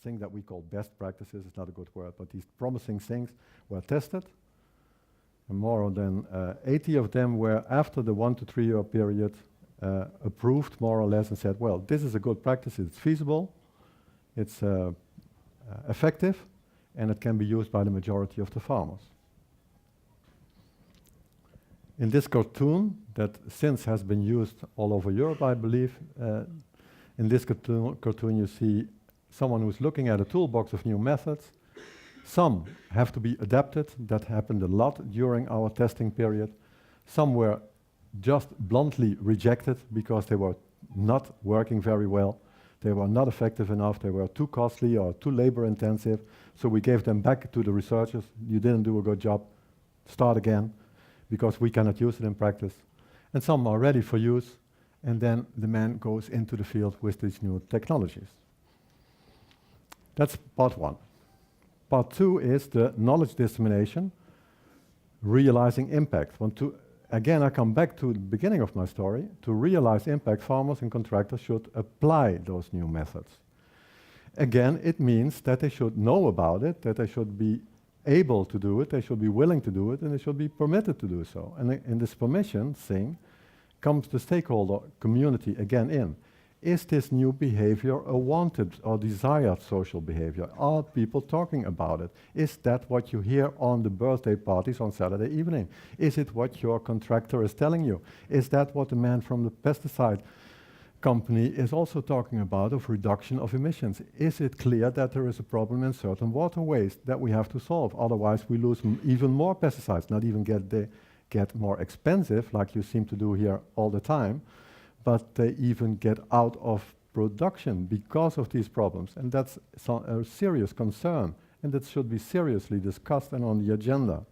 thing that we call best practices, it's not a good word, but these promising things were tested. And more than 80 of them were, after the 1 to 3 year period, approved more or less and said, well, this is a good practice, it's feasible, it's effective, and it can be used by the majority of the farmers. In this cartoon, that since has been used all over Europe, I believe, in this cartoon you see someone who's looking at a toolbox of new methods. Some have to be adapted. That happened a lot during our testing period. Some were just bluntly rejected because they were not working very well. They were not effective enough. They were too costly or too labor intensive. So we gave them back to the researchers. You didn't do a good job. Start again, because we cannot use it in practice. And some are ready for use. And then the man goes into the field with these new technologies. That's part one. Part two is the knowledge dissemination, realizing impact. Again, I come back to the beginning of my story. To realize impact, farmers and contractors should apply those new methods. Again, it means that they should know about it, that they should be able to do it, they should be willing to do it, and they should be permitted to do so. And in this permission thing comes the stakeholder community again in. Is this new behavior a wanted or desired social behavior? Are people talking about it? Is that what you hear on the birthday parties on Saturday evening? Is it what your contractor is telling you? Is that what the man from the pesticide company is also talking about, of reduction of emissions? Is it clear that there is a problem in certain waterways that we have to solve? Otherwise we lose even more pesticides, not even get more expensive, like you seem to do here all the time, but they even get out of production because of these problems. And that's a serious concern, and that should be seriously discussed and on the agenda.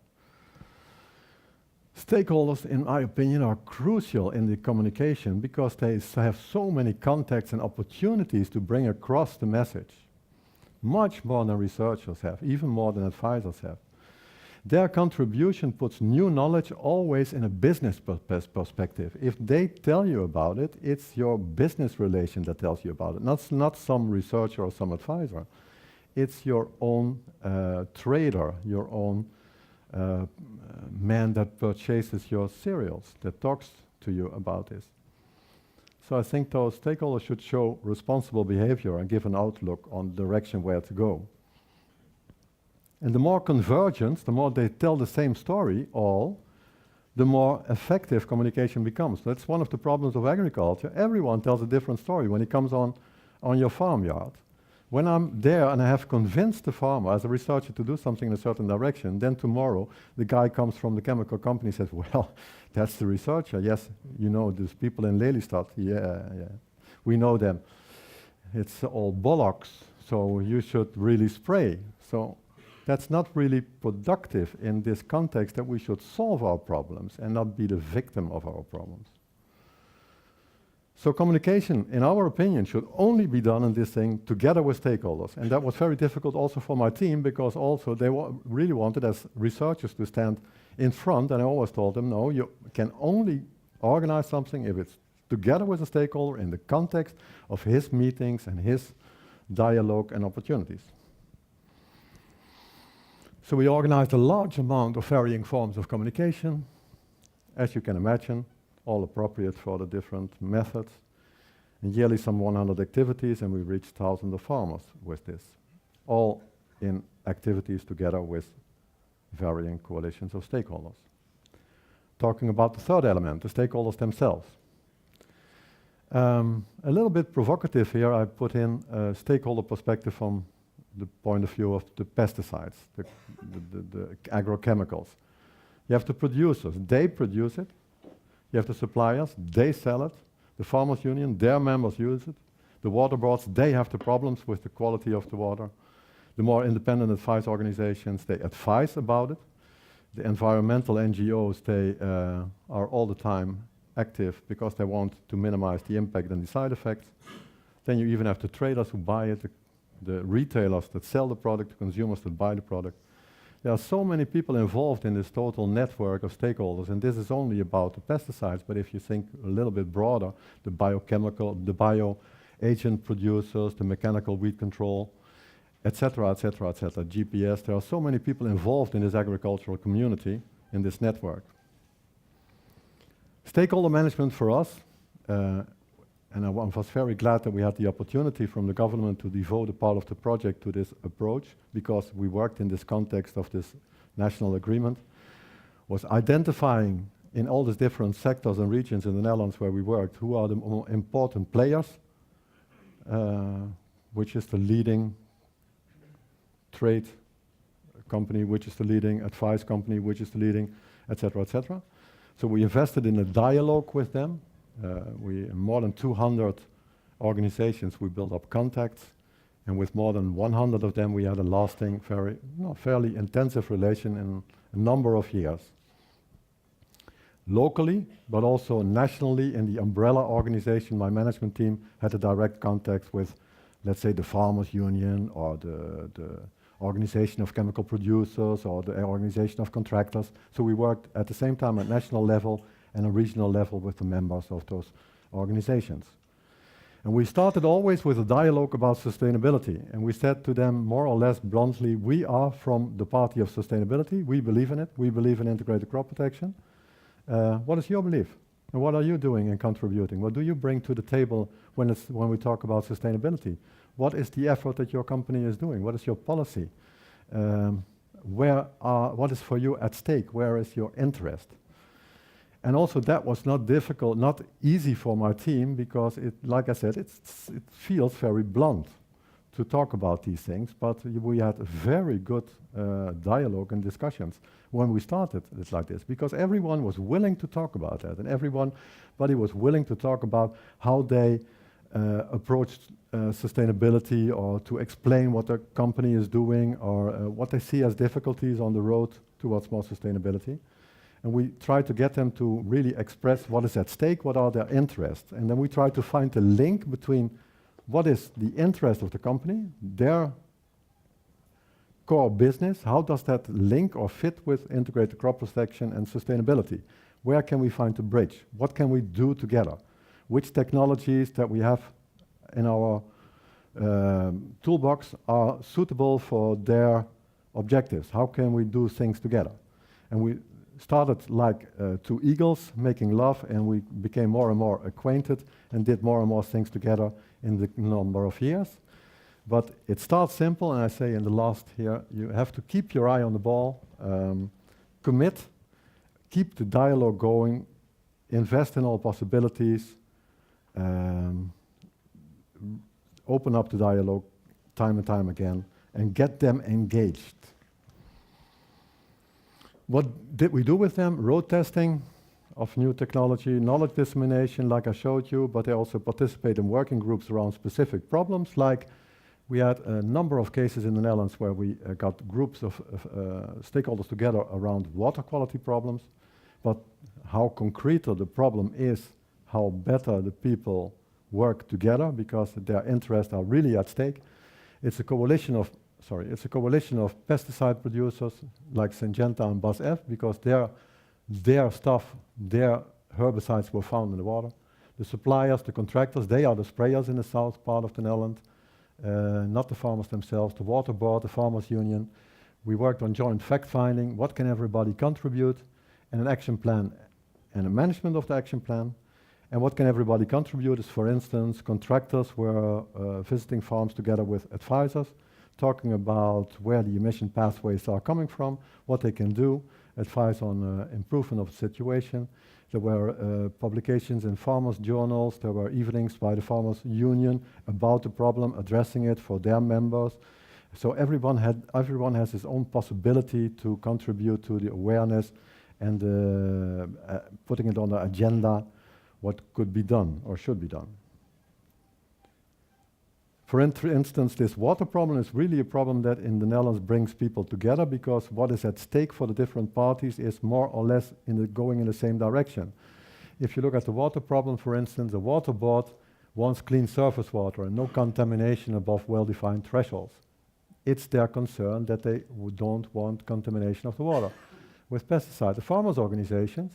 Stakeholders, in my opinion, are crucial in the communication because they have so many contacts and opportunities to bring across the message. Much more than researchers have, even more than advisors have. Their contribution puts new knowledge always in a business perspective. If they tell you about it, it's your business relation that tells you about it, not some researcher or some advisor. It's your own trader, your own man that purchases your cereals, that talks to you about this. So I think those stakeholders should show responsible behavior and give an outlook on the direction where to go. And the more convergence, the more they tell the same story all, the more effective communication becomes. That's one of the problems of agriculture. Everyone tells a different story when he comes on your farmyard. When I'm there and I have convinced the farmer as a researcher to do something in a certain direction, then tomorrow the guy comes from the chemical company and says, well, that's the researcher. Yes, you know, these people in Lelystad. Yeah, we know them. It's all bollocks, so you should really spray. So that's not really productive in this context, that we should solve our problems and not be the victim of our problems. So communication, in our opinion, should only be done in this thing together with stakeholders. And that was very difficult also for my team, because also they really wanted as researchers to stand in front, and I always told them, no, you can only organize something if it's together with a stakeholder in the context of his meetings and his dialogue and opportunities. So we organized a large amount of varying forms of communication, as you can imagine, all appropriate for the different methods, and yearly some 100 activities, and we reached thousands of farmers with this, all in activities together with varying coalitions of stakeholders. Talking about the third element, the stakeholders themselves. A little bit provocative here, I put in a stakeholder perspective from the point of view of the pesticides, the agrochemicals. You have the producers, they produce it. You have the suppliers, they sell it. The farmers' union, their members use it. The water boards, they have the problems with the quality of the water. The more independent advice organizations, they advise about it. The environmental NGOs, they are all the time active because they want to minimize the impact and the side effects. Then you even have the traders who buy it, the retailers that sell the product, the consumers that buy the product. There are so many people involved in this total network of stakeholders, and this is only about the pesticides, but if you think a little bit broader, the biochemical, the bio agent producers, the mechanical weed control, etc., etc., etc., GPS. There are so many people involved in this agricultural community, in this network. Stakeholder management for us, and I was very glad that we had the opportunity from the government to devote a part of the project to this approach, because we worked in this context of this national agreement, was identifying in all these different sectors and regions in the Netherlands where we worked, who are the more important players, which is the leading trade company, which is the leading advice company, which is the leading, etc., etc. So we invested in a dialogue with them. More than 200 organizations, we built up contacts, and with more than 100 of them, we had a lasting, fairly intensive relation in a number of years. Locally, but also nationally, in the umbrella organization, my management team had a direct contact with, let's say, the Farmers Union, or the Organization of Chemical Producers, or the Organization of Contractors. So we worked at the same time at national level and a regional level with the members of those organizations. And we started always with a dialogue about sustainability. And we said to them more or less bluntly, we are from the party of sustainability. We believe in it. We believe in integrated crop protection. What is your belief? And what are you doing and contributing? What do you bring to the table when we talk about sustainability? What is the effort that your company is doing? What is your policy? What is for you at stake? Where is your interest? And also that was not difficult, not easy for my team, because like I said, it feels very blunt to talk about these things, but we had a very good dialogue and discussions when we started it like this, because everyone was willing to talk about that, and everybody was willing to talk about how they approached sustainability, or to explain what their company is doing, or what they see as difficulties on the road towards more sustainability. And we try to get them to really express what is at stake, what are their interests, and then we try to find the link between what is the interest of the company, their core business, how does that link or fit with integrated crop protection and sustainability? Where can we find the bridge? What can we do together? Which technologies that we have in our toolbox are suitable for their objectives? How can we do things together? And we started like two eagles making love, and we became more and more acquainted and did more and more things together in the number of years. But it starts simple, and I say in the last here, you have to keep your eye on the ball, commit, keep the dialogue going, invest in all possibilities, open up the dialogue time and time again, and get them engaged. What did we do with them? Road testing of new technology, knowledge dissemination, like I showed you, but they also participate in working groups around specific problems. Like we had a number of cases in the Netherlands where we got groups of stakeholders together around water quality problems, but how concreter the problem is, how better the people work together, because their interests are really at stake. It's a coalition of pesticide producers like Syngenta and BASF, because their stuff, their herbicides were found in the water. The suppliers, the contractors, they are the sprayers in the south part of the Netherlands, not the farmers themselves. The water board, the farmers union. We worked on joint fact-finding, what can everybody contribute, and an action plan and a management of the action plan. And what can everybody contribute is, for instance, contractors were visiting farms together with advisors, talking about where the emission pathways are coming from, what they can do, advice on improvement of the situation. There were publications in farmers' journals, there were evenings by the farmers' union about the problem, addressing it for their members. So everyone has his own possibility to contribute to the awareness and putting it on the agenda, what could be done or should be done. For instance, this water problem is really a problem that in the Netherlands brings people together, because what is at stake for the different parties is more or less going in the same direction. If you look at the water problem, for instance, the water board wants clean surface water and no contamination above well-defined thresholds. It's their concern that they don't want contamination of the water with pesticides. The farmers' organizations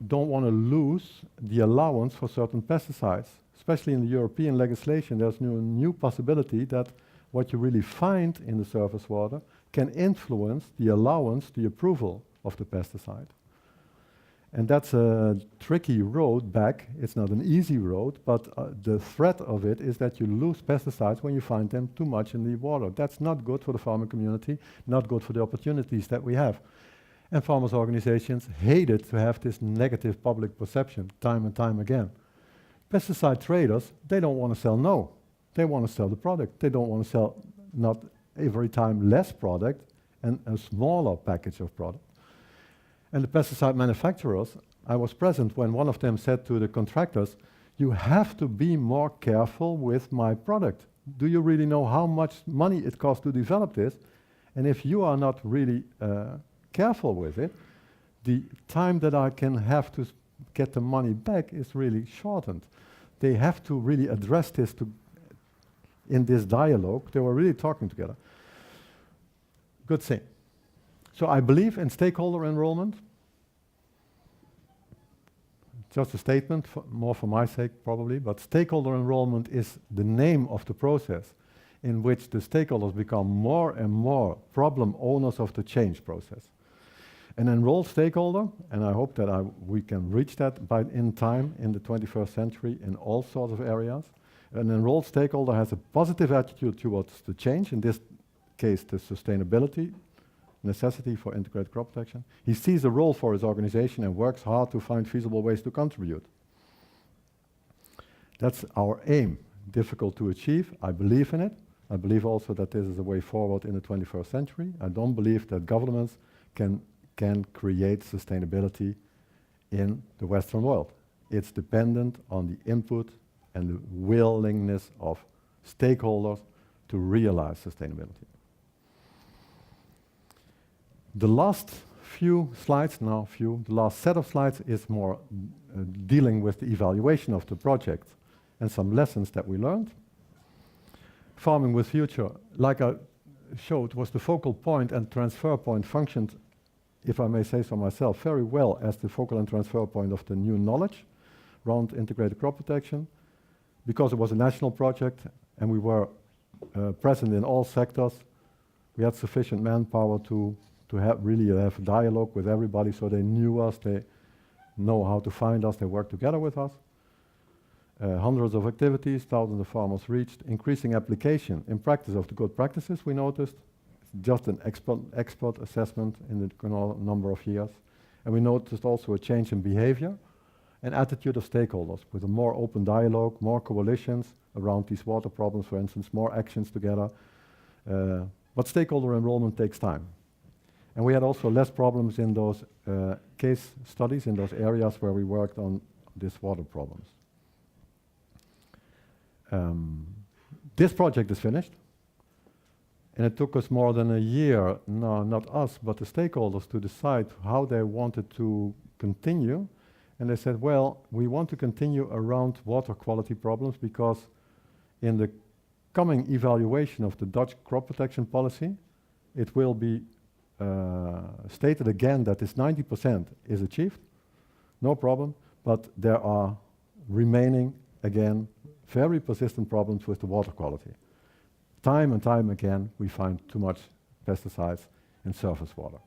don't want to lose the allowance for certain pesticides. Especially in the European legislation, there's a new possibility that what you really find in the surface water can influence the allowance, the approval of the pesticide. And that's a tricky road back. It's not an easy road, but the threat of it is that you lose pesticides when you find them too much in the water. That's not good for the farming community, not good for the opportunities that we have. And farmers' organizations hated to have this negative public perception time and time again. Pesticide traders, they don't want to sell no. They want to sell the product. They don't want to sell not every time less product and a smaller package of product. And the pesticide manufacturers, I was present when one of them said to the contractors, you have to be more careful with my product. Do you really know how much money it costs to develop this? And if you are not really careful with it, the time that I can have to get the money back is really shortened. They have to really address this in this dialogue. They were really talking together. Good thing. So I believe in stakeholder enrollment. Just a statement, more for my sake probably, but stakeholder enrollment is the name of the process in which the stakeholders become more and more problem owners of the change process. An enrolled stakeholder, and I hope that we can reach that in time in the 21st century in all sorts of areas. An enrolled stakeholder has a positive attitude towards the change, in this case the sustainability, necessity for integrated crop protection. He sees a role for his organization and works hard to find feasible ways to contribute. That's our aim. Difficult to achieve. I believe in it. I believe also that this is a way forward in the 21st century. I don't believe that governments can create sustainability in the Western world. It's dependent on the input and the willingness of stakeholders to realize sustainability. The last few slides, the last set of slides is more dealing with the evaluation of the project and some lessons that we learned. Farming with Future, like I showed, was the focal point and transfer point, functioned, if I may say so myself, very well as the focal and transfer point of the new knowledge around integrated crop protection, because it was a national project and we were present in all sectors. We had sufficient manpower to really have a dialogue with everybody, so they knew us, they know how to find us, they work together with us. Hundreds of activities, thousands of farmers reached, increasing application in practice of the good practices we noticed, just an expert assessment in the number of years. And we noticed also a change in behavior and attitude of stakeholders with a more open dialogue, more coalitions around these water problems, for instance, more actions together. But stakeholder enrollment takes time. And we had also less problems in those case studies, in those areas where we worked on these water problems. This project is finished. And it took us more than a year, no, not us, but the stakeholders, to decide how they wanted to continue. And they said, well, we want to continue around water quality problems because in the coming evaluation of the Dutch crop protection policy, it will be stated again that this 90% is achieved, no problem, but there are remaining, again, very persistent problems with the water quality. Time and time again, we find too much pesticides in surface water.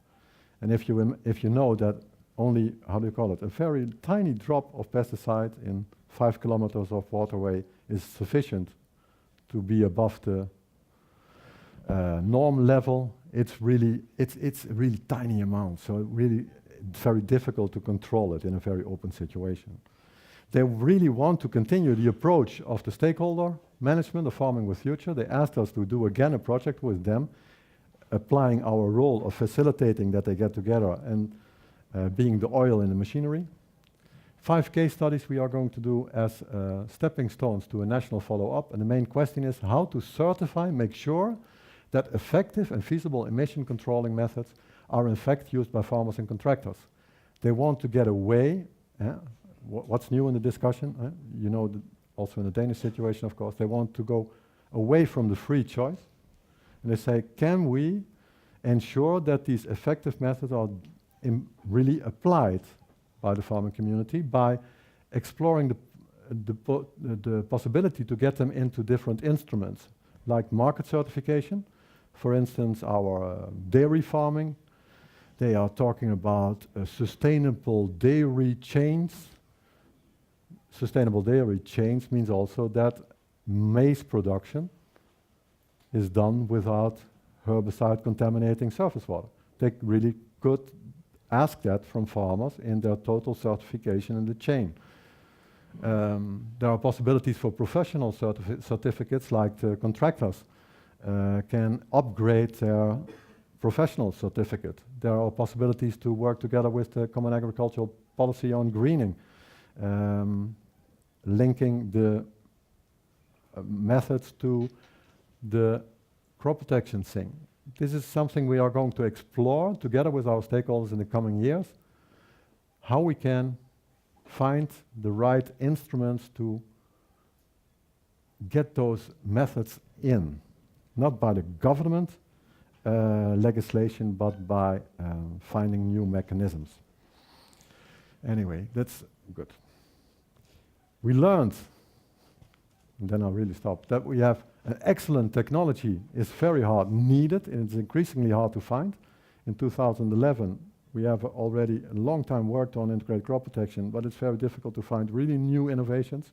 And if you know that only, how do you call it, a very tiny drop of pesticide in 5 kilometers of waterway is sufficient to be above the norm level, it's a really tiny amount, so really it's very difficult to control it in a very open situation. They really want to continue the approach of the stakeholder management of Farming with Future. They asked us to do again a project with them, applying our role of facilitating that they get together and being the oil in the machinery. 5 case studies we are going to do as stepping stones to a national follow-up, and the main question is how to certify, make sure that effective and feasible emission controlling methods are in fact used by farmers and contractors. They want to get away. What's new in the discussion? You know, also in the Danish situation, of course, they want to go away from the free choice. And they say, can we ensure that these effective methods are really applied by the farming community by exploring the possibility to get them into different instruments, like market certification. For instance, our dairy farming, they are talking about sustainable dairy chains. Sustainable dairy chains means also that maize production is done without herbicide contaminating surface water. They really could ask that from farmers in their total certification in the chain. There are possibilities for professional certificates, like the contractors can upgrade their professional certificate. There are possibilities to work together with the Common Agricultural Policy on greening, linking the methods to the crop protection thing. This is something we are going to explore together with our stakeholders in the coming years, how we can find the right instruments to get those methods in, not by the government legislation, but by finding new mechanisms. Anyway, that's good. We learned, and then I'll really stop, that we have an excellent technology is very hard needed, and it's increasingly hard to find. In 2011, we have already a long time worked on integrated crop protection, but it's very difficult to find really new innovations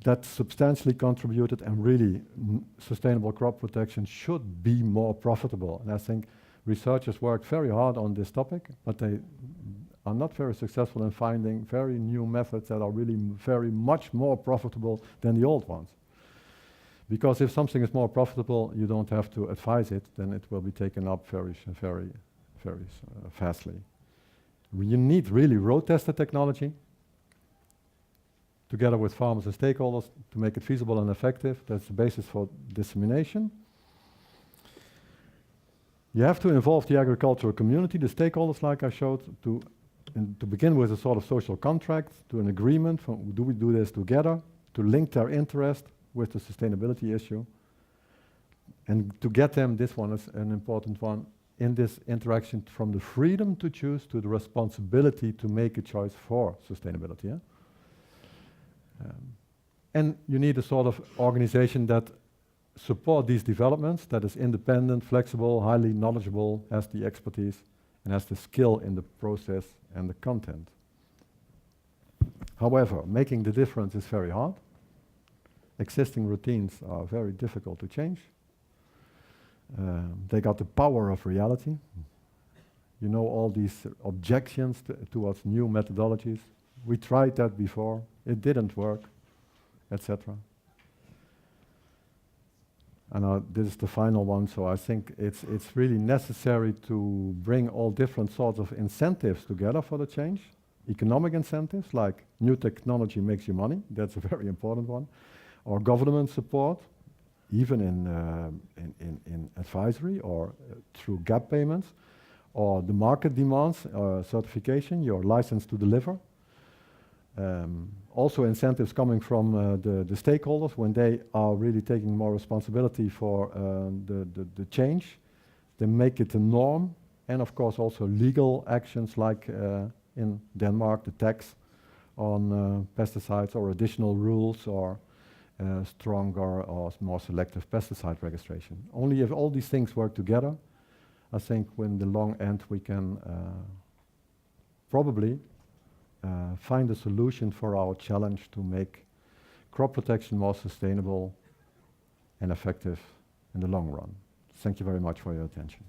that substantially contributed, and really sustainable crop protection should be more profitable. And I think researchers worked very hard on this topic, but they are not very successful in finding very new methods that are really very much more profitable than the old ones. Because if something is more profitable, you don't have to advise it, then it will be taken up very fastly. You need really road-tested technology together with farmers and stakeholders to make it feasible and effective. That's the basis for dissemination. You have to involve the agricultural community, the stakeholders, like I showed, to begin with a sort of social contract, to an agreement, do we do this together, to link their interest with the sustainability issue, and to get them, this one is an important one, in this interaction from the freedom to choose to the responsibility to make a choice for sustainability. Yeah? And you need a sort of organization that support these developments, that is independent, flexible, highly knowledgeable, has the expertise, and has the skill in the process and the content. However, making the difference is very hard. Existing routines are very difficult to change. They got the power of reality. You know, all these objections towards new methodologies. We tried that before, it didn't work, etc. And this is the final one, so I think it's really necessary to bring all different sorts of incentives together for the change. Economic incentives, like new technology makes you money, that's a very important one. Or government support, even in advisory or through gap payments, or the market demands, certification, your license to deliver. Also incentives coming from the stakeholders when they are really taking more responsibility for the change. They make it a norm, and of course also legal actions like in Denmark, the tax on pesticides, or additional rules, or stronger or more selective pesticide registration. Only if all these things work together, I think in the long end we can probably find a solution for our challenge to make crop protection more sustainable and effective in the long run. Thank you very much for your attention.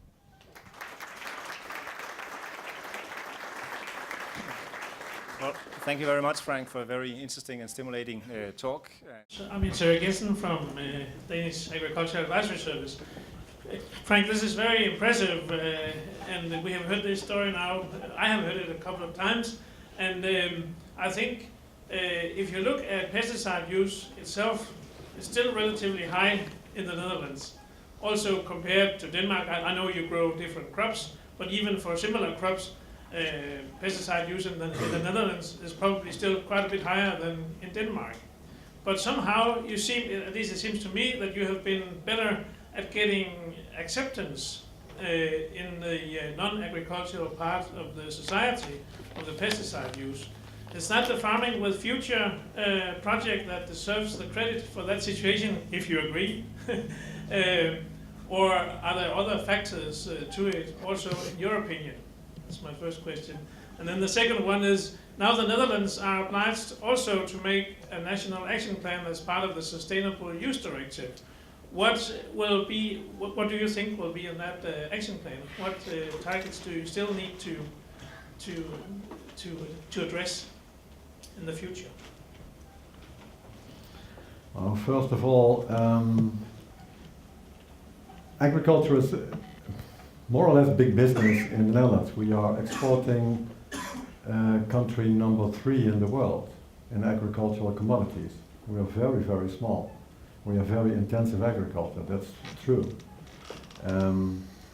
Well, thank you very much, Frank, for a very interesting and stimulating talk. I'm Sir Gissen from Danish Agricultural Advisory Service. Frank, this is very impressive, and we have heard this story now. I have heard it a couple of times, and I think if you look at pesticide use itself, it's still relatively high in the Netherlands. Also compared to Denmark, I know you grow different crops, but even for similar crops, pesticide use in the Netherlands is probably still quite a bit higher than in Denmark. But somehow you seem, at least it seems to me, that you have been better at getting acceptance in the non-agricultural part of the society of the pesticide use. Is that the Farming with Future project that deserves the credit for that situation, if you agree? Or are there other factors to it also, in your opinion? That's my first question. And then the second one is, now the Netherlands are obliged also to make a national action plan as part of the Sustainable Use Directive. What do you think will be in that action plan? What targets do you still need to address in the future? Well, first of all, agriculture is more or less big business in the Netherlands. We are exporting country number 3 in the world in agricultural commodities. We are very, very small. We have very intensive agriculture, that's true.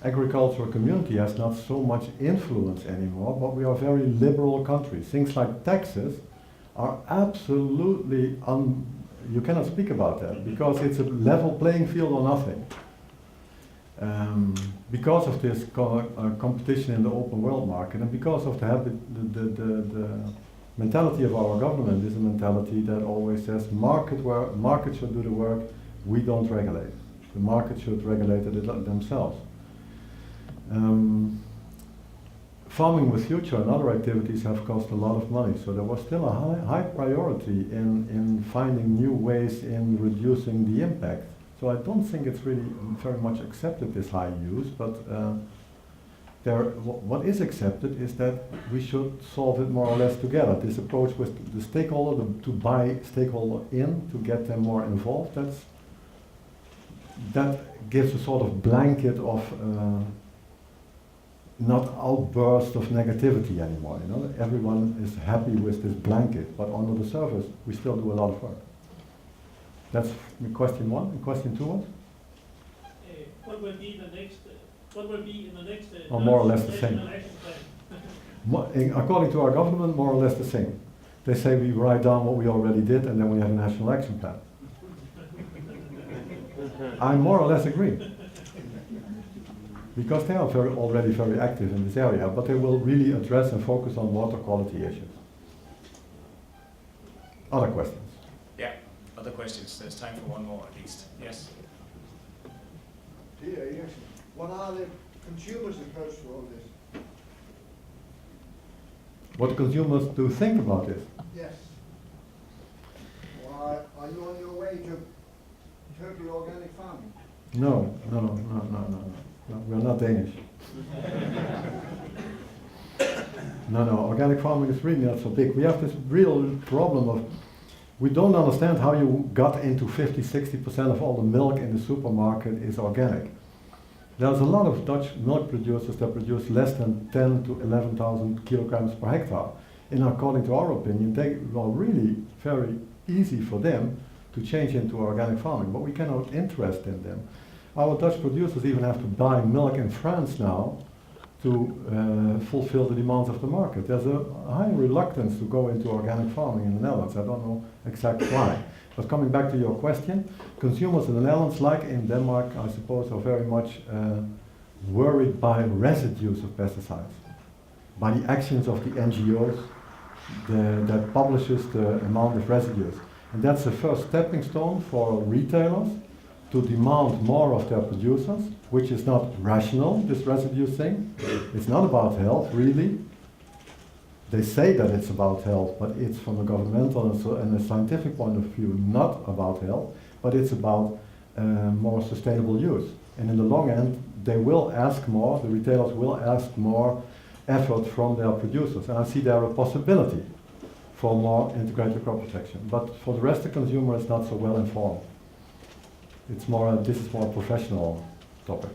Agricultural community has not so much influence anymore, but we are a very liberal country. Things like taxes are absolutely, you cannot speak about that, because it's a level playing field or nothing. Because of this competition in the open world market, and because of the mentality of our government is a mentality that always says market should do the work, we don't regulate. The market should regulate it themselves. Farming with Future and other activities have cost a lot of money, so there was still a high priority in finding new ways in reducing the impact. So I don't think it's really very much accepted, this high use, but what is accepted is that we should solve it more or less together. This approach with the stakeholder, to buy stakeholder in, to get them more involved, that gives a sort of blanket of not outburst of negativity anymore. You know, everyone is happy with this blanket, but under the surface, we still do a lot of work. That's question 1. And question 2 was? What will be the next? What will be in the next? Or more or less the same. According to our government, more or less the same. They say we write down what we already did, and then we have a national action plan. I more or less agree. Because they are already very active in this area, but they will really address and focus on water quality issues. Other questions? Yeah, other questions. There's time for one more at least. Yes? Yes. What are the consumers' approach to all this? What consumers do think about this? Yes. Why are you on your way to totally organic farming? No. We're not Danish. No, organic farming is really not so big. We have this real problem of, we don't understand how you got into 50-60% of all the milk in the supermarket is organic. There's a lot of Dutch milk producers that produce less than 10 to 11,000 kilograms per hectare. And according to our opinion, they are really very easy for them to change into organic farming, but we cannot interest in them. Our Dutch producers even have to buy milk in France now to fulfill the demands of the market. There's a high reluctance to go into organic farming in the Netherlands. I don't know exactly why. But coming back to your question, consumers in the Netherlands, like in Denmark, I suppose, are very much worried by residues of pesticides, by the actions of the NGOs that publishes the amount of residues. And that's the first stepping stone for retailers to demand more of their producers, which is not rational, this residue thing. It's not about health, really. They say that it's about health, but it's from a governmental and a scientific point of view not about health, but it's about more sustainable use. And in the long end, they will ask more, the retailers will ask more effort from their producers. And I see there a possibility for more integrated crop protection. But for the rest, the consumer is not so well informed. It's more, this is more a professional topic.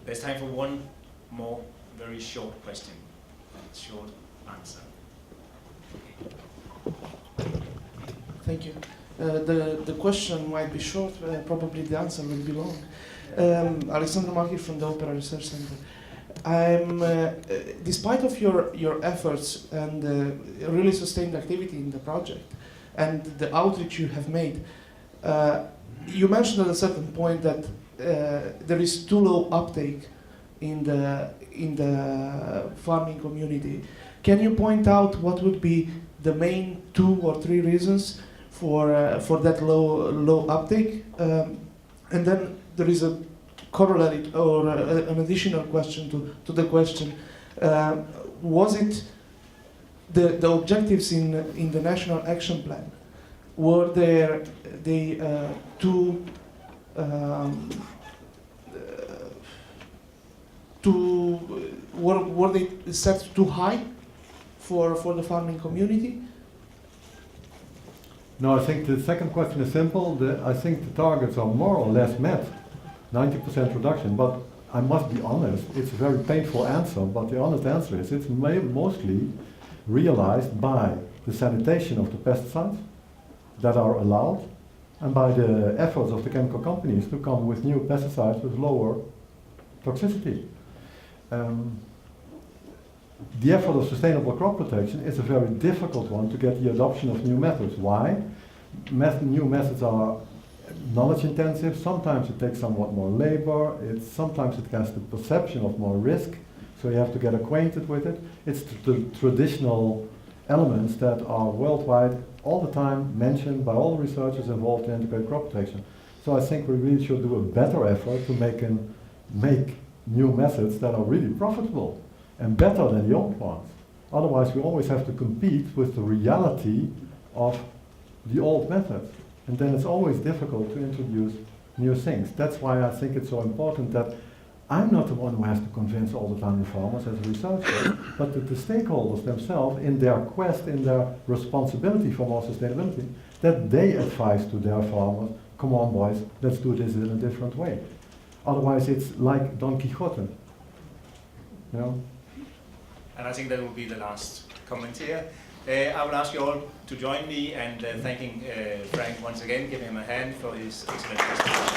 There's time for one more very short question and short answer. Thank you. The question might be short, probably the answer will be long. Alexander Markey from the Opera Research Center. Despite of your efforts and really sustained activity in the project and the outreach you have made, you mentioned at a certain point that there is too low uptake in the farming community. Can you point out what would be the main 2 or 3 reasons for that low uptake? And then there is a corollary or an additional question to the question. Was it the objectives in the National Action Plan? Were they were they set too high for the farming community? No, I think the second question is simple. I think the targets are more or less met, 90% reduction. But I must be honest, it's a very painful answer, but the honest answer is it's mostly realized by the sanitation of the pesticides that are allowed and by the efforts of the chemical companies to come with new pesticides with lower toxicity. The effort of sustainable crop protection is a very difficult one to get the adoption of new methods. Why? New methods are knowledge intensive, sometimes it takes somewhat more labor, sometimes it has the perception of more risk, so you have to get acquainted with it. It's the traditional elements that are worldwide all the time mentioned by all the researchers involved in integrated crop protection. So I think we really should do a better effort to make new methods that are really profitable and better than the old ones. Otherwise we always have to compete with the reality of the old methods. And then it's always difficult to introduce new things. That's why I think it's so important that I'm not the one who has to convince all the time the farmers as a researcher, but that the stakeholders themselves, in their quest, in their responsibility for more sustainability, that they advise to their farmers, come on boys, let's do this in a different way. Otherwise it's like Don Quixote, you know? And I think that will be the last comment here. I will ask you all to join me and thanking Frank once again, giving him a hand for his excellent presentation.